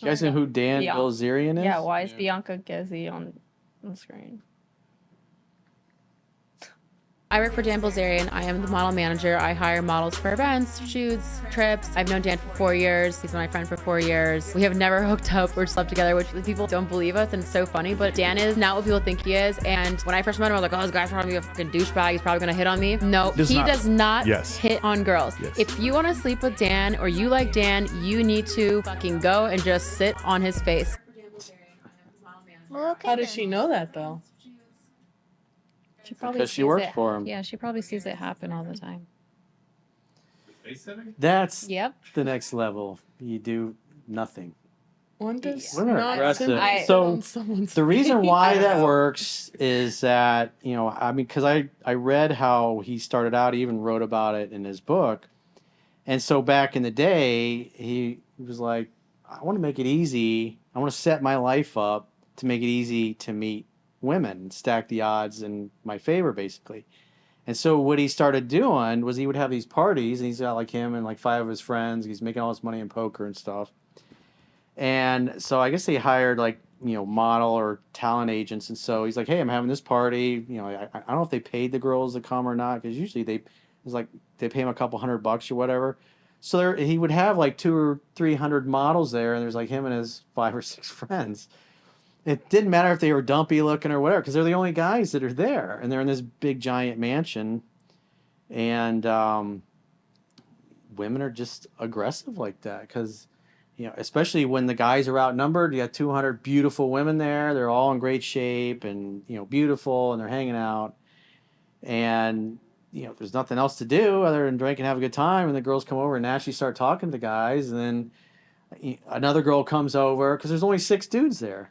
You guys know who Dan Bilzerian is? Yeah, why is Bianca Gezzi on the screen? I work for Dan Bilzerian. I am the model manager. I hire models for events, shoots, trips. I've known Dan for 4 years. He's been my friend for 4 years. We have never hooked up or slept together, which people don't believe us, and it's so funny. But Dan is not what people think he is. And when I first met him, I was like, oh, this guy's probably gonna be a fucking douchebag. He's probably gonna hit on me. No, he does not hit on girls. Yes. If you want to sleep with Dan or you like Dan, you need to fucking go and just sit on his face. How does she know that though? She probably because she works for him. Yeah, she probably sees it happen all the time. That's the next level. You do nothing. One does Women are not aggressive. So the reason why that works is that, you know, I mean, because I read how he started out, he even wrote about it in his book. And so back in the day, he was like, I want to make it easy. I want to set my life up to make it easy to meet women and stack the odds in my favor, basically. And so what he started doing was he would have these parties, and he's got like him and like 5 of his friends. He's making all this money in poker and stuff. And so I guess they hired like, you know, model or talent agents. And so he's like, hey, I'm having this party. You know, I don't know if they paid the girls to come or not, because usually they pay him a couple $100 or whatever. So he would have like 200 or 300 models there, and there's like him and his 5 or 6 friends. It didn't matter if they were dumpy looking or whatever, because they're the only guys that are there, and they're in this big giant mansion, and women are just aggressive like that, because, you know, especially when the guys are outnumbered. You got 200 beautiful women there. They're all in great shape and, you know, beautiful, and they're hanging out, and, you know, there's nothing else to do other than drink and have a good time. And the girls come over and naturally start talking to the guys, and then another girl comes over because there's only 6 dudes there.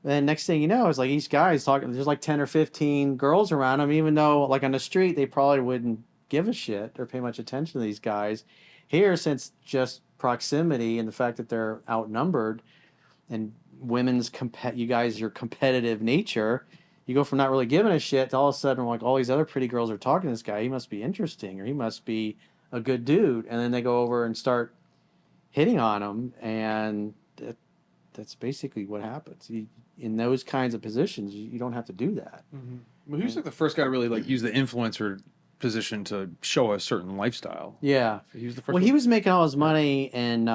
And next thing you know, it's like each guy's talking. There's like 10 or 15 girls around him, even though like on the street they probably wouldn't give a shit or pay much attention to these guys. Here, since just proximity and the fact that they're outnumbered, and you guys, your competitive nature, you go from not really giving a shit to all of a sudden like all these other pretty girls are talking to this guy. He must be interesting, or he must be a good dude. And then they go over and start hitting on him, and that's basically what happens. In those kinds of positions, you don't have to do that. Mm-hmm. Well, he was like the first guy to really like use the influencer position to show a certain lifestyle. Yeah, he was the first. Well, he was making all his money in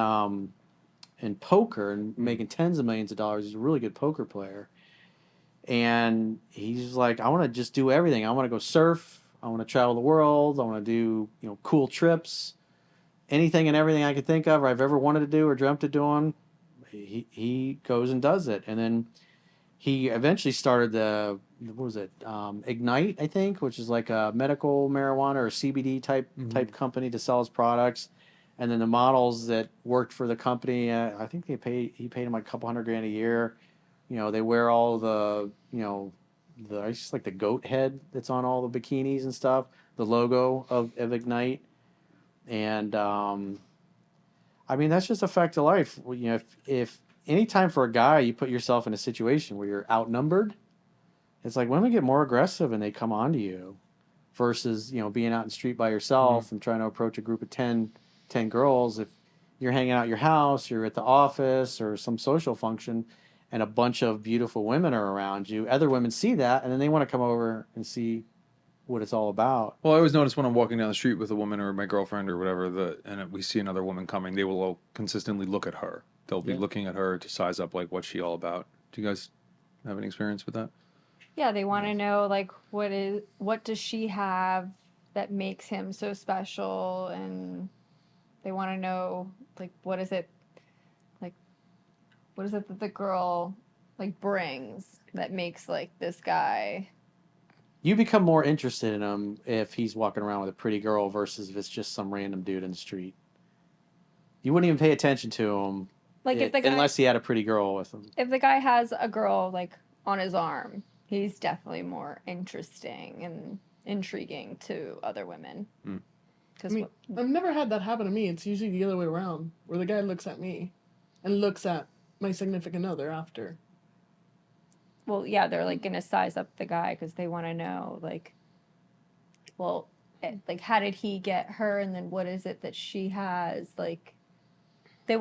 poker and making tens of millions of dollars. He's a really good poker player, and he's like, I want to just do everything. I want to go surf. I want to travel the world. I want to do, you know, cool trips, anything and everything I could think of or I've ever wanted to do or dreamt of doing. He goes and does it, and then he eventually started Ignite, I think, which is like a medical marijuana or CBD type company to sell his products. And then the models that worked for the company, I think he paid him like a couple $100,000 a year. You know, they wear all the, you know, it's just like the goat head that's on all the bikinis and stuff, the logo of Ignite. And I mean, that's just a fact of life. You know, if anytime for a guy you put yourself in a situation where you're outnumbered, it's like women get more aggressive and they come on to you versus, you know, being out in the street by yourself and trying to approach a group of 10 girls. If you're hanging out at your house, you're at the office or some social function, and a bunch of beautiful women are around you, other women see that, and then they want to come over and see what it's all about. Well, I always notice when I'm walking down the street with a woman or my girlfriend or whatever, and we see another woman coming, they will all consistently look at her. They'll be looking at her to size up, like, what's she all about? Do you guys have any experience with that? Yeah, they want to know, like, what does she have that makes him so special, and they want to know, like, what is it that the girl, like, brings that makes, like, this guy. You become more interested in him if he's walking around with a pretty girl versus if it's just some random dude in the street. You wouldn't even pay attention to him. Like if the guy, unless he had a pretty girl with him. If the guy has a girl like on his arm, he's definitely more interesting and intriguing to other women. I mean, I've never had that happen to me. It's usually the other way around, where the guy looks at me and looks at my significant other after. Well, yeah, they're like gonna size up the guy because they want to know, like, like how did he get her, and then what is it that she has, like. they're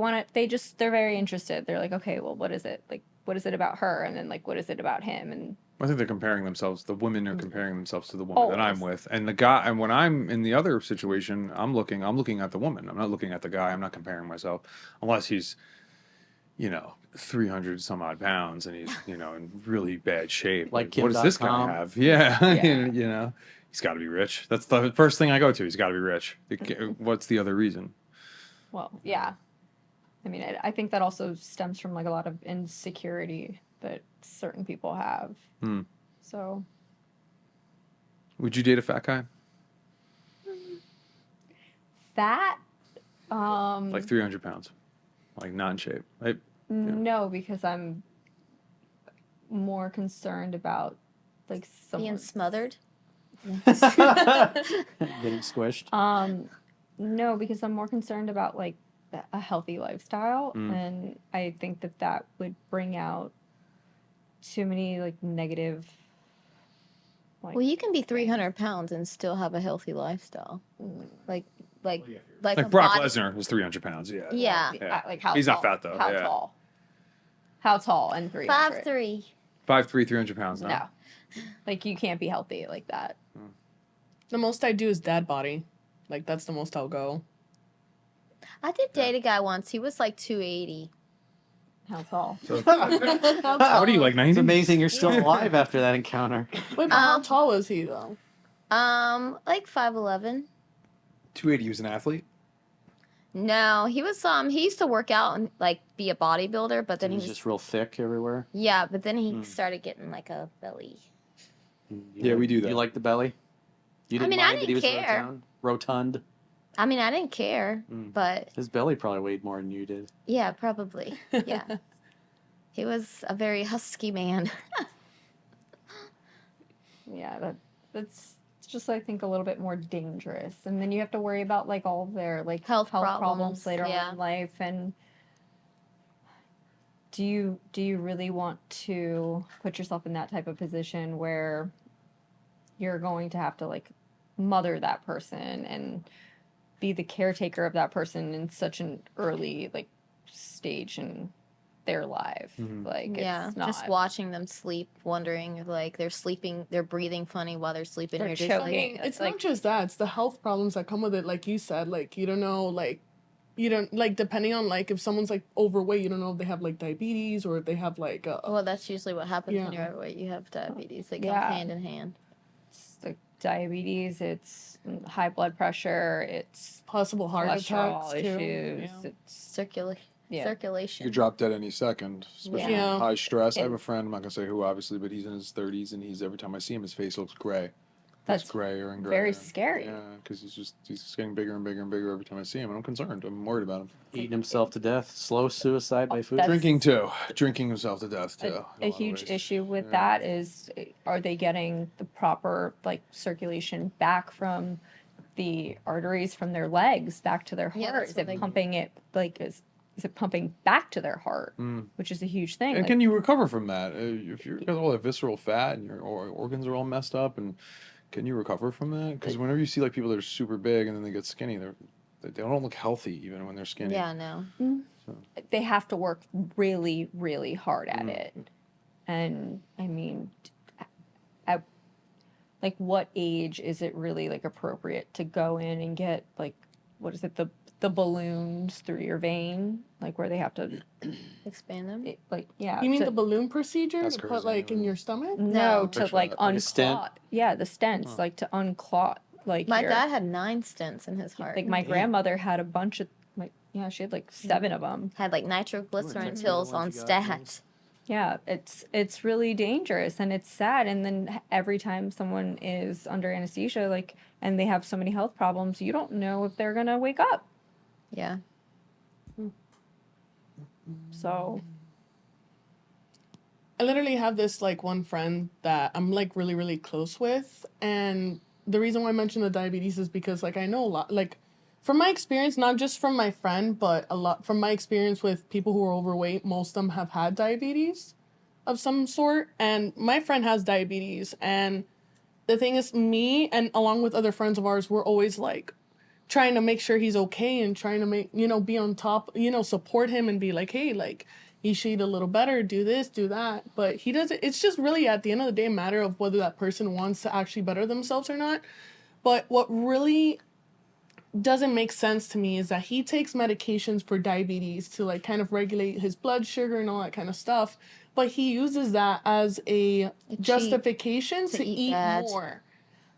very interested. They're like, okay, well, what is it? Like, what is it about her? And then like, what is it about him? And I think they're comparing themselves. The women are comparing themselves to the woman that I'm Always. with, and the guy. And when I'm in the other situation, I'm looking at the woman. I'm not looking at the guy. I'm not comparing myself, unless he's, 300 some odd pounds and he's, in really bad shape. Like What does this guy Kim.com. have? Yeah, Yeah. he's got to be rich. That's the first thing I go to. He's got to be rich. What's the other reason? well, yeah. I mean, I think that also stems from like a lot of insecurity that certain people have. So Would you date a fat guy? fat, Like 300 pounds, like not in shape. no, because I'm more concerned about like Being someone. smothered. Getting squished. No, because I'm more concerned about like a healthy lifestyle, and I think that would bring out too many like negative. Like, Well, you can be 300 pounds and still have a healthy lifestyle. Like Like a Brock body- Lesnar is 300 pounds. Yeah. Yeah. like how He's tall? not fat, though, How yeah. tall? How tall and 300? 5'3". 5'3", 300 pounds. No. No, like you can't be healthy like that. The most I do is dad body. Like that's the most I'll go. I did date a guy once. He was like 280. How tall? What are you, like 90? It's amazing you're still alive after that encounter. Wait, but how tall was he though? Like 5'11". 280. He was an athlete. No, he was he used to work out and like be a bodybuilder, but then He he was was just real thick everywhere. yeah, but then he started getting like a belly. Yeah, we do that. You like the belly? You I didn't mean, I mind that he was didn't care. rotund? I mean, I didn't care, but His belly probably weighed more than you did. yeah, probably. Yeah. He was a very husky man. Yeah, that's just I think a little bit more dangerous, and then you have to worry about like all of their like Health problems problems, later yeah. on in life. And do you really want to put yourself in that type of position where you're going to have to like mother that person and be the caretaker of that person in such an early like stage in their life? Like Yeah, it's not just watching them sleep, wondering if like they're breathing funny while they're sleeping. They're You're just choking. like, It's like- not just that; it's the health problems that come with it. Like you said, like you don't know, like you don't like depending on like if someone's like overweight, you don't know if they have like diabetes or if they have like well, that's usually what happens when Yeah. you're overweight. You have diabetes. They come Yeah. hand in hand. It's like diabetes, it's high blood pressure, it's possible heart cholesterol attacks too. issues. Yeah. It's Circulation. You could drop dead any second, especially Yeah. in high stress. I have And- a friend, I'm not going to say who, obviously, but he's in his 30s, and every time I see him, his face looks gray. That's It's grayer and grayer. very scary. Yeah, because he's just getting bigger and bigger and bigger every time I see him, and I'm concerned. I'm worried about him. Eating himself to death. Slow suicide by food. That's- Drinking, too. Drinking himself to death, too. in a lot of huge ways. issue with Yeah. that is, are they getting the proper like circulation back from the arteries from their legs back to their Yeah, heart? that's Is what it they- pumping it like is it pumping back to their heart, which is a huge thing. And Like, can you recover from that? If you've got all that visceral fat and your organs are all messed up, and can you recover from that? Because whenever you see like people that are super big and then they get skinny, they don't look healthy even when they're skinny. Yeah, no. they have to work really, really hard Mm. at it. And I mean, at like what age is it really like appropriate to go in and get like, what is it, the balloons through your vein, like where they have to Expand them. like, yeah. You mean to- the balloon procedure That's to crazy, put like in yeah. your stomach? no, No. to Picture like that, like a stent? unclot. Yeah, the stents, like to unclot. Like My your- dad had 9 stents in his heart. like my grandmother had a bunch of like, yeah, she had like 7 of them. had like nitroglycerin text me pills the on ones you got, stat. Yeah, it's really dangerous and it's sad. And then every time someone is under anesthesia, like, and they have so many health problems, you don't know if they're gonna wake up. Yeah. So I literally have this like one friend that I'm like really, really close with. And the reason why I mentioned the diabetes is because like I know a lot, like from my experience, not just from my friend, but a lot from my experience with people who are overweight, most of them have had diabetes of some sort. And my friend has diabetes. And the thing is, me and along with other friends of ours, we're always like, trying to make sure he's okay and trying to make, you know, be on top, you know, support him and be like, hey, like, he should eat a little better, do this, do that. But he doesn't, it's just really at the end of the day a matter of whether that person wants to actually better themselves or not. But what really doesn't make sense to me is that he takes medications for diabetes to like kind of regulate his blood sugar and all that kind of stuff, but he uses that as a justification to eat more.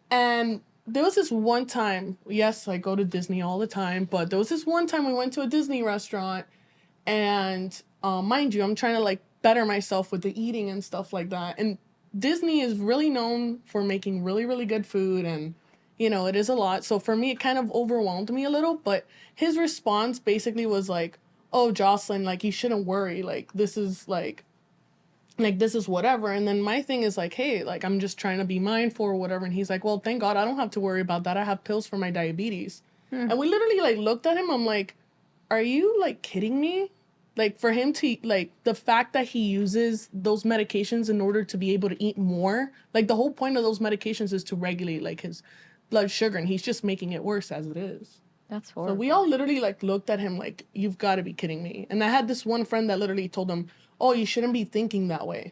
And there was this one time, yes, I go to Disney all the time, but there was this one time we went to a Disney restaurant, and mind you, I'm trying to like better myself with the eating and stuff like that. And Disney is really known for making really, really good food, and you know, it is a lot. So for me, it kind of overwhelmed me a little, but his response basically was like, oh, Jocelyne, like, you shouldn't worry. Like, this is this is whatever. And then my thing is like, hey, like, I'm just trying to be mindful or whatever. And he's like, well, thank God I don't have to worry about that. I have pills for my diabetes. And we literally like looked at him. I'm like, are you like kidding me? Like, for him to, like, the fact that he uses those medications in order to be able to eat more, like, the whole point of those medications is to regulate, like, his blood sugar, and he's just making it worse as it is. That's horrible. So we all literally, like, looked at him like, you've got to be kidding me. And I had this one friend that literally told him, oh, you shouldn't be thinking that way.